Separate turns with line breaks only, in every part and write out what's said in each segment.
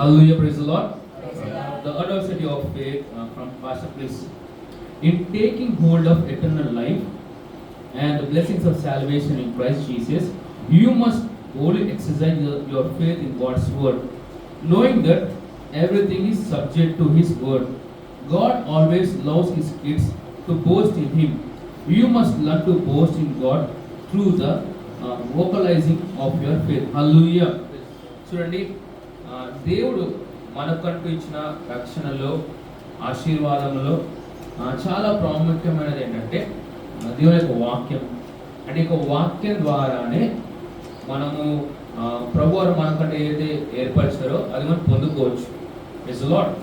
Hallelujah, praise the Lord. The audacity of faith from Pastor Chris. In taking hold of eternal life and the blessings of salvation in Christ Jesus, you must wholly exercise your faith in God's word, knowing that everything is subject to His word. God always loves His kids to boast in Him. You must learn to boast in God through the vocalizing of your faith. Hallelujah. చూడండి, దేవుడు మనకంటూ ఇచ్చిన రక్షణలో, ఆశీర్వాదంలో చాలా ప్రాముఖ్యమైనది ఏంటంటే దేవుని యొక్క వాక్యం. అంటే ఇక వాక్యం ద్వారానే మనము ప్రభువారు మనకంటే ఏదైతే ఏర్పరిచారో అది మనం పొందుకోవచ్చు. It's lord.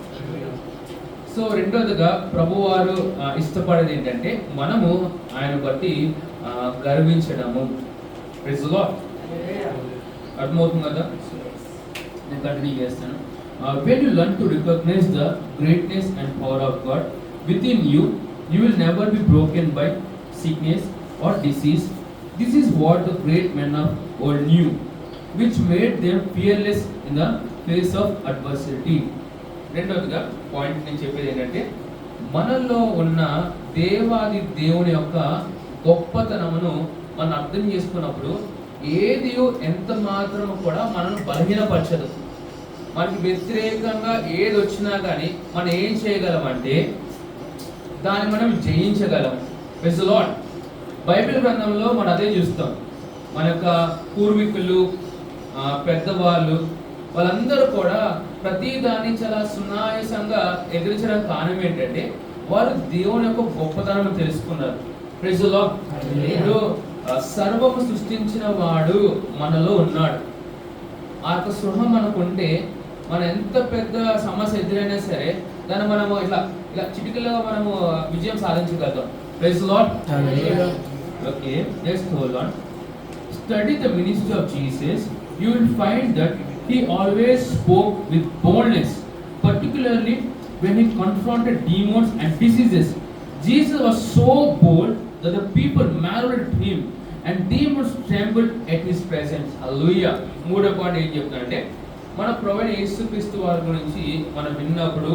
సో రెండోదిగా ప్రభువారు ఇష్టపడేది ఏంటంటే మనము ఆయన బట్టి గర్వించడము. It's lord. అర్థమవుతుంది కదా? నేను కంటిన్యూ చేస్తాను. When you learn to recognize the greatness and power of God within you, you will never be broken by sickness or disease. This is what the great men of old knew, which made them fearless in the face of adversity. రెండవదిగా point నేను చెప్పేది ఏంటంటే మనలో ఉన్న దేవాది దేవుని యొక్క గొప్పతనమును మనం అర్థం చేసుకున్నప్పుడు ఏది ఎంత మాత్రం కూడా మనల్ని బలహీనపరచదు. మనకి వ్యతిరేకంగా ఏది వచ్చినా కానీ మనం ఏం చేయగలం అంటే దాన్ని మనం జయించగలం. Praise the lord. బైబిల్ గ్రంథంలో మనం అదే చూస్తాం. మన యొక్క పూర్వీకులు, పెద్దవాళ్ళు, వాళ్ళందరూ కూడా ప్రతి దాన్ని చాలా సునాయాసంగా ఎదిరించడం కారణం ఏంటంటే వారు దేవుని యొక్క గొప్పతనం తెలుసుకున్నారు. Praise the lord. ఇప్పుడు సర్వము సృష్టించిన వాడు మనలో ఉన్నాడు. ఆ యొక్క స్పృహ మనకుంటే మనం ఎంత పెద్ద సమస్య ఎదురైనా సరే దాన్ని మనము ఇలా చిటికలో మనము విజయం సాధించగలుగుతాం. Praise the lord. Okay, let's go on. Study the ministry of Jesus. You will find that he always spoke with boldness, particularly when he confronted demons and diseases. Jesus was so bold that the people marveled at him and demons trembled at his presence. Hallelujah. మూడో point ఏం చెప్తానంటే మన ప్రభువైన యేసుక్రీస్తు వారి గురించి మనం విన్నప్పుడు,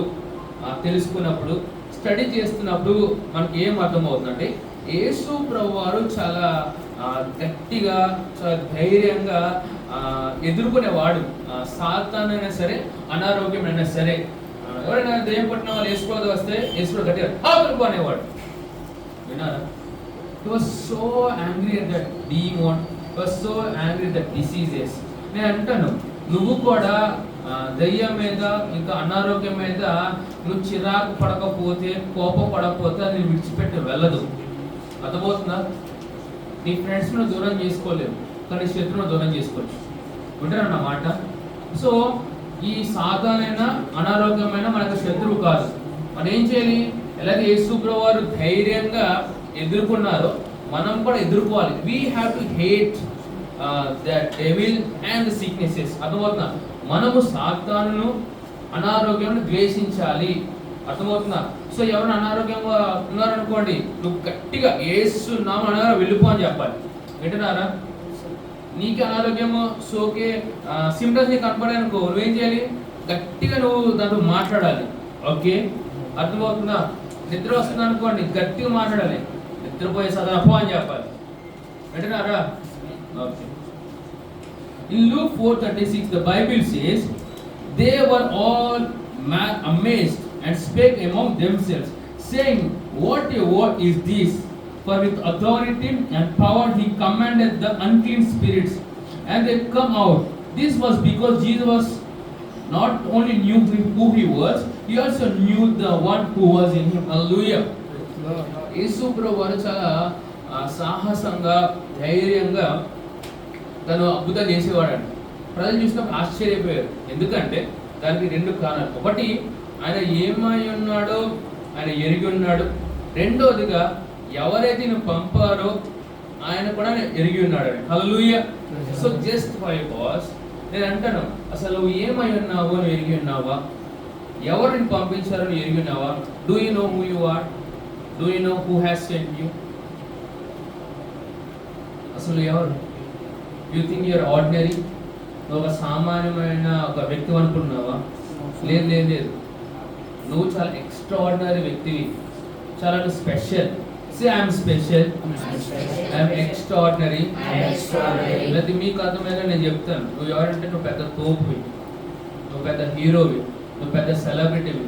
తెలుసుకున్నప్పుడు, స్టడీ చేస్తున్నప్పుడు మనకి ఏం అర్థమవుతుందంటే యేసు ప్రభువారు చాలా గట్టిగా, చాలా ధైర్యంగా ఎదుర్కొనేవాడు. సాతానైనా సరే, అనారోగ్యమైనా సరే, ఎవరైనా దెయ్యం పట్టిన వాళ్ళు వేసుకోవద్దు వస్తే వేసుకోవడం గట్టిగా ఆపరుపు అనేవాడు. విన్నారా? He was so angry at that demon. He was so angry at the diseases. నేను అంటాను, నువ్వు కూడా దయ్యం మీద, ఇంకా అనారోగ్యం మీద నువ్వు చిరాకు పడకపోతే, కోపం పడకపోతే అది విడిచిపెట్టి వెళ్ళదు. అర్థమవుతుందా? నీ ఫ్రెండ్స్ను దూరం చేసుకోలేవు, కానీ శత్రువును దూరం చేసుకోవచ్చు. వింటారా నా మాట? సో ఈ సాధారణ అనారోగ్యమైన మనకు శత్రువు కాదు. మనం ఏం చేయాలి? ఎలాగే యేసు ప్రభువు వారు ధైర్యంగా ఎదుర్కొన్నారో మనం కూడా ఎదుర్కోవాలి. We have to hate that devil and sicknesses. అర్థమవుతుందా? మనము సాతానును, అనారోగ్యాన్ని ద్వేషించాలి. అర్థమవుతుందా? సో ఎవరైనా అనారోగ్యంగా ఉన్నారనుకోండి, నువ్వు గట్టిగా యేసు నామమున వెళ్ళిపో అని చెప్పాలి. వింటున్నారా? నీకు అనారోగ్యము, సోకే సిమ్టమ్స్ నీకు కనపడాయనుకో, నువ్వేం చేయాలి? గట్టిగా నువ్వు దాంతో మాట్లాడాలి. ఓకే, అర్థమవుతుందా? నిద్ర వస్తుంది అనుకోండి, గట్టిగా మాట్లాడాలి. నిద్రపోయే సదనపో అని చెప్పాలి. వింటున్నారా? Okay. In Luke 4:36 the Bible says they were all amazed and spake among themselves, saying, "What a word is this? For with authority and power he commanded the unclean spirits, and they come out." This was because Jesus not only knew who he was, he also knew the one who was in him. Hallelujah. యేసు ప్రభువు చాలా సాహసంగా, ధైర్యంగా తను అద్భుతాలు చేసేవాడంట. ప్రజలు చూసినప్పుడు ఆశ్చర్యపోయారు. ఎందుకంటే దానికి రెండు కారణాలు. ఒకటి, ఆయన ఏమై ఉన్నాడో ఆయన ఎరిగి ఉన్నాడు. రెండోదిగా ఎవరైతే నువ్వు పంపారో ఆయన కూడా ఎరిగి ఉన్నాడు. హల్లెలూయా. సో జస్ట్ ఫర్ బాస్ నేను అంటాను, అసలు నువ్వు ఏమై ఉన్నావో నువ్వు ఎరిగి ఉన్నావా? ఎవరిని పంపించారో నువ్వు ఎరిగి ఉన్నావా? Do you know who you are? Do you know who has sent you? అసలు ఎవరు? You think you're ordinary? నువ్వు ఒక సామాన్యమైన ఒక వ్యక్తి అనుకుంటున్నావా? లేదు లేదు లేదు, నువ్వు చాలా ఎక్స్ట్రాఆర్డినరీ వ్యక్తివి, చాలా special. Say I'm special, I'm extraordinary. ప్రతి మీకు అర్థమైన నేను చెప్తాను, నువ్వు ఎవరంటే నువ్వు పెద్ద తోపువి, నువ్వు పెద్ద హీరోవి, నువ్వు పెద్ద సెలబ్రిటీవి.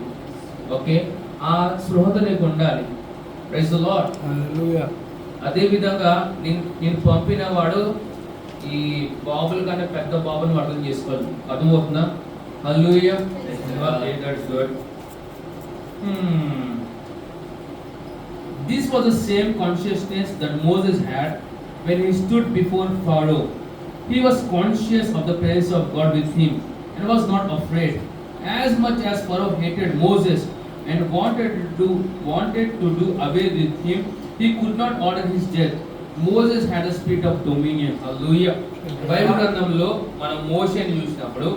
ఓకే, ఆ స్పృహత నీకు ఉండాలి. Praise the lord. హల్లెలూయా. అదే విధంగా నేను పంపిన వాడు ఈ బాబుల కన్నా పెద్ద బాబుని అర్థం చేసుకోవాలి. అర్థమవుతుందా? Hallelujah. That's good. This was the same consciousness that Moses had when he stood before Pharaoh. He was conscious of the presence of God with him and was not afraid. As much as Pharaoh hated Moses and wanted to do away with him, he could not order his death. Moses had a spirit of dominion. Hallelujah. Bible గ్రంథంలో మనం మోషేని చూసినప్పుడు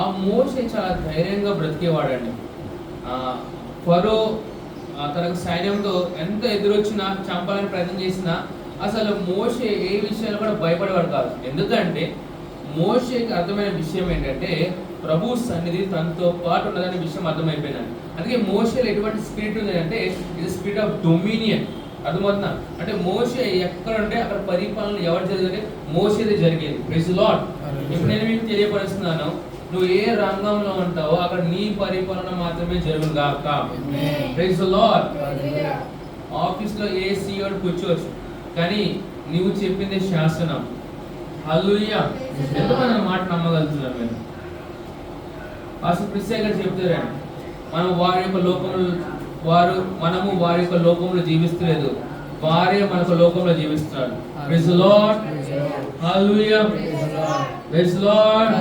ఆ మోషే చాలా ధైర్యంగా బ్రతికేవాడండి. ఫరో తనకు సైన్యంతో ఎంత ఎదురొచ్చినా చంపాలని ప్రయత్నం చేసినా అసలు మోషే ఏ విషయాలు కూడా భయపడేవాడు కాదు. ఎందుకంటే మోషేకి అర్థమైన విషయం ఏంటంటే ప్రభు సన్నిధి తనతో పాటు ఉన్నదనే విషయం అర్థమైపోయినాడు. అందుకే మోషేలో ఎటువంటి స్పిరిట్ ఉంది అంటే ఇది స్పిరిట్ ఆఫ్ డొమినియన్. అర్థమవుతుందా? అంటే మోషే ఎక్కడ ఉంటే అక్కడ పరిపాలన ఎవరు జరిగితే మోషేది జరిగేది. Praise the lord. ఇప్పుడు నేను మీకు తెలియపరుస్తున్నాను, నువ్వు ఏ రంగంలో ఉంటావో అక్కడ నీ పరిపాలన మాత్రమే జరుగును గాక. Praise the lord. ఆఫీస్ లో ఏ CEO కూర్చోవచ్చు, కానీ నువ్వు చెప్పింది శాసనం. హల్లెలూయా. ఎంతమంది మాట నమ్మగలుగుతున్నారు మీరు? పాస్టర్ ప్రిన్సే గారు చెప్తారండి, మనము వారి యొక్క లోకంలో జీవిస్తలేదు, వారే మనకు లోకంలో జీవిస్తున్నారు. Praise the lord. Hallelujah. Praise the lord.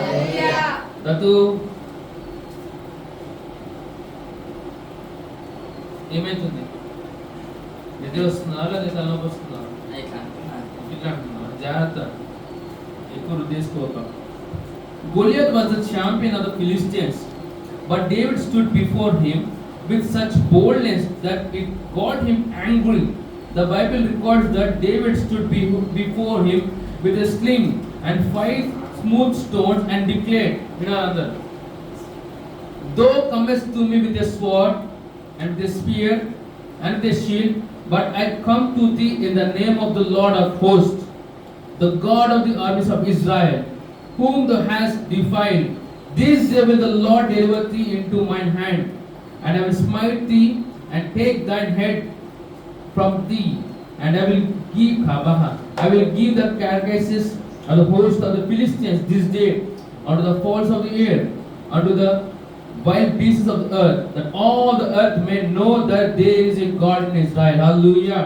దత్తు ఏమైతుంది? నిద్ర వస్తుందా లేదా తలనొప్పి వస్తుందా? ఇట్లా అంటున్నా, జాగ్రత్త, ఎక్కువ తీసుకోక. Goliath was the champion of the Philistines, but David stood before him with such boldness that it got him angry. The Bible records that David stood before him with a sling and 5 smooth stones and declared, "Thou comest to me with a sword and with a spear and with a shield, but I come to thee in the name of the Lord of hosts, the God of the armies of Israel, whom thou hast defied. This day will the Lord deliver thee into mine hand, and I will smite thee and take thine head from thee, and I will give the carcasses of the host of the Philistines this day unto the fowls of the air, unto the wild beasts of the earth, that all the earth may know that there is a God in Israel." Hallelujah.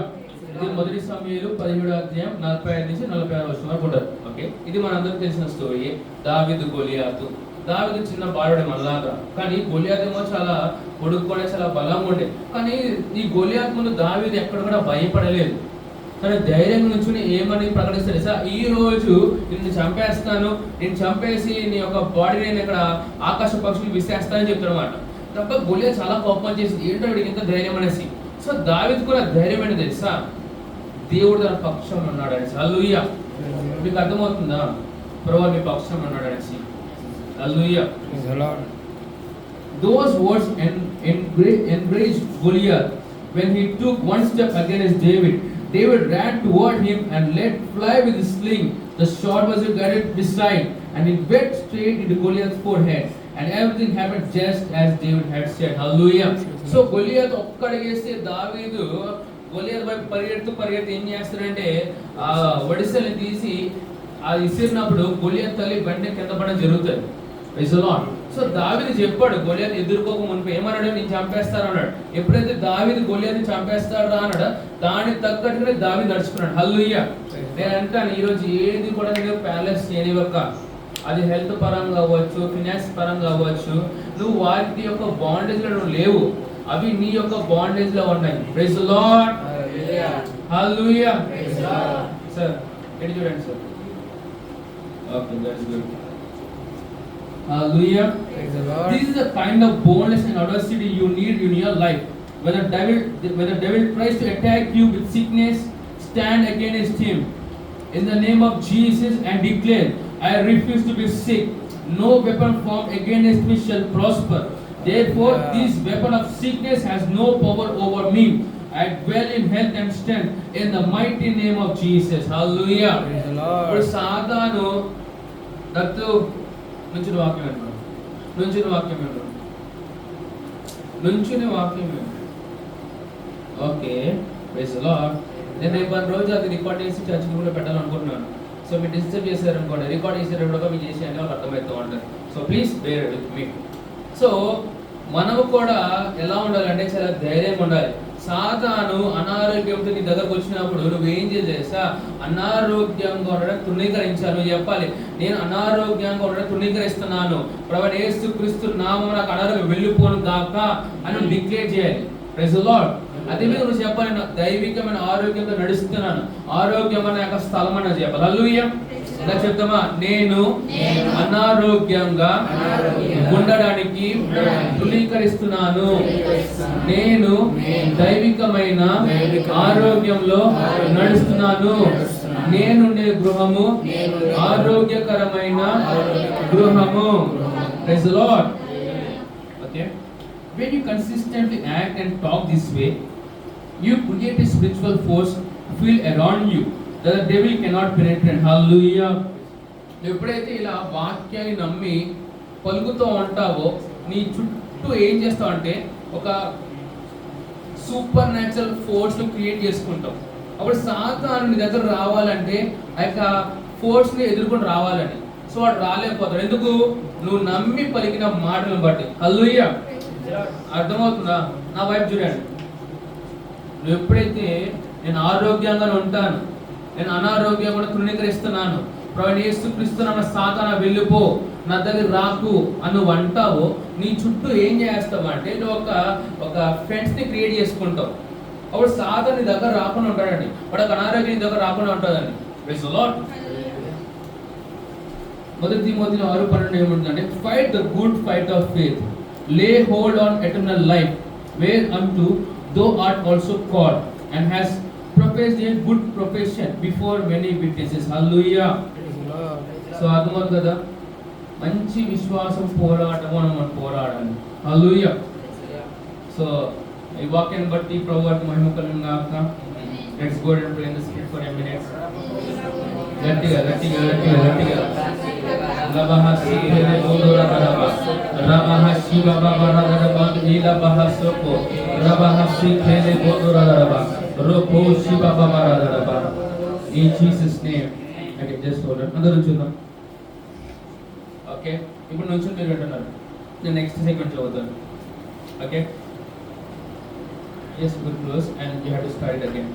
ఇది మొదటి సమూయేలు 17వ అధ్యాయం 45 నుంచి 46 వచనం వరకు ఉంటుంది. Okay, ఇది మనందరికీ తెలిసిన స్టోరీ. దావీదు గొలియాతు. దావీదు చిన్న బాలుడే మనలాగా, కానీ గొలియాతు ఏమో చాలా పొడుగునే చాలా బలంగా ఉండే. కానీ ఈ గొలియాతు ముందు దావీదు ఎక్కడ కూడా భయపడలేదు. కానీ ధైర్యం నుంచి ఏమని ప్రకటిస్తాడు? సార్, ఈ రోజు నిన్ను చంపేస్తాను, నేను చంపేసి నీ యొక్క బాడీ నేను ఇక్కడ ఆకాశ పక్షులు విసిరేస్తానని చెప్తాడు అన్నమాట. తప్ప గొలియాతు చాలా కోపం చేసింది, ఏంటో వీడికి ఇంత ధైర్యం అనేసి. సో దావీదు కూడా ధైర్యం ఏంటి తెలుసా? దేవుడు తన పక్షం ఉన్నాడు అనేసి. హల్లెలూయా. మీకు అర్థమవుతుందా? ప్రభువు మీ పక్షం ఉన్నాడు అనేసి. హల్లెలూయా. Those words enraged Goliath. When he took one step against David, David ran toward him and let fly with his sling. The sword was guided beside, and it went straight into Goliath's forehead. And everything happened just as David had said. Hallelujah. So Goliath ఒక్కడిగేస్తే దావీదు గొలియాత్ వైపు పరిగెడుతూ ఏం చేస్తాడంటే ఆ ఒడిసెల్ని తీసి అది ఇసిరినప్పుడు గొలియాత్ తల్లి వెంటనే కింద పడడం జరుగుతుంది. Praise the lord. సో దావీదు చెప్పాడు, గొలియాత్ ఎదుర్కోక మునిపి ఏమన్నాడు? నేను చంపేస్తాను అన్నాడు. ఎప్పుడైతే దావీదు గొలియాత్ చంపేస్తాడా అన్నాడు, దానికి తగ్గట్టుగానే దావీదు నడుచుకున్నాడు. హల్లెలూయా. నేను అంటాను, ఈరోజు ఏది కూడా నేను ప్యాలెస్ చేయనివ్వక, అది హెల్త్ పరంగా అవ్వచ్చు, ఫినాన్స్ పరంగా అవ్వచ్చు, నువ్వు వాటి యొక్క బాండేజ్ లో నువ్వు లేవు, అవి నీ యొక్క బాండేజ్ లో ఉన్నాయి. Praise the lord. Hallelujah. Sir ఎటు చూడండి sir. Okay, that's good. Hallelujah. This is the kind of boldness and audacity you need in your life. When the devil tries to attack you with sickness, stand against him in the name of Jesus and declare, I refuse to be sick. No weapon formed against me shall prosper. Therefore, this weapon of sickness has no power over me. I dwell in health and strength in the mighty name of Jesus. Hallelujah.
Praise the Lord.
ఇప్పుడు సాతాను దత్తు నుంచిన వాక్యం ఏంటో నుంచిన వాక్యం ఏంటో నుంచిన వాక్యం ఏంటో okay praise the lord. నేను రేపు రోజు అది రికార్డ్ చేసి చర్చ్ కూడా పెట్టాలనుకుంటున్నాను. సో మీరు డిస్టర్బ్ చేశారు అనుకోండి, రికార్డ్ చేసేటప్పుడు మీరు చేసేయండి, వాళ్ళు అర్థమవుతూ ఉంటారు. So please bear with me. So మనము కూడా ఎలా ఉండాలంటే చాలా ధైర్యంగా ఉండాలి. సాతాను అనారోగ్యంతో నీ దగ్గరకు వచ్చినప్పుడు నువ్వేం చేసా, అనారోగ్యంగా ఉండడం తృణీకరించాను చెప్పాలి. నేను అనారోగ్యంగా ఉండడం తృణీకరిస్తున్నాను, ప్రభువైన యేసుక్రీస్తు నామమున నాకు అనారోగ్యం వెళ్ళిపోను గాక అని డిక్లేర్ చేయాలి. Praise the lord. అదే మీద నువ్వు చెప్పాలి, దైవికమైన ఆరోగ్యంతో నడుస్తున్నాను, ఆరోగ్యమైన యొక్క స్థలం అని చెప్పాలి. హల్లెలూయా. ఇలా చెప్తామా, నేను అనారోగ్యంగా ఉండడానికి తృణీకరిస్తున్నాను, నేను దైవికమైన ఆరోగ్యంలో నడుస్తున్నాను, నేనుండే గృహము ఆరోగ్యకరమైన గృహము. Praise the lord. Okay, when you consistently act and talk this way, you create a spiritual force field around you that the devil cannot penetrate. Hallelujah. ఎప్పుడైతే ఇలా వాక్యాన్ని నమ్మి పలుకుతూ ఉంటావో నీ చుట్టూ ఏం చేస్తావు అంటే ఒక సూపర్ న్యాచురల్ ఫోర్స్ ను క్రియేట్ చేసుకుంటావు. అప్పుడు సాతాను నీ దగ్గర రావాలంటే ఆ యొక్క ఫోర్స్ ని ఎదుర్కొని రావాలని, సో వాడు రాలేకపోతాడు. ఎందుకు? నువ్వు నమ్మి పలికిన మాటలను బట్టి. హల్లెలూయా. అర్థమవుతుందా? నా వైపు చూడండి. నువ్వు ఎప్పుడైతే నేను ఆరోగ్యంగా ఉంటాను, నేను అనారోగ్యంగా కూడా తృణీకరిస్తున్నాను, ప్రభువైన యేసుక్రీస్తు నామమున సాతానా వెళ్ళిపో, నా దగ్గర రాకు అని నువ్వు అంటావో నీ చుట్టూ ఏం చేస్తావు అంటే నువ్వు ఒక ఫ్రెండ్స్ ని క్రియేట్ చేసుకుంటావు. అప్పుడు సాతాను నీ దగ్గర రాకుండా ఉంటాడండి, వాడు ఒక అనారోగ్యం నీ దగ్గర రాకుండా ఉంటుందండి. Praise the lord. మొదటి తిమోతి 6:12 ఏముంటుందంటే, fight the good fight of faith, lay hold on eternal life, whereunto thou art also called, and has professed a good profession before many witnesses. Hallelujah. So అర్థమవుతుంది కదా, మంచి విశ్వాసం పోరాటము మనం పోరాడాలి. హల్లెలూయా. So ఈ వాక్యాన్ని బట్టి ప్రభువుకి మహిమ కలుగును గాక. Let's go and pray in the spirit for a minute. గట్టిగా గట్టిగా గట్టిగా గట్టిగా లబహసి హెలే బోదోరా రబా రబహసి బాబా బరదరబా నీలా బహసోకో రబహసి హెలే బోదోరా రబా రోకో శిబా బాబా రబా. In Jesus name I can just hold. అందరూ చూద్దాం. ఓకే, ఇప్పుడు నుంచి మీరు వింటున్నారు, నేను నెక్స్ట్ సెగ్మెంట్ చదువుతాను. Okay, yes, good close and you have to start it again.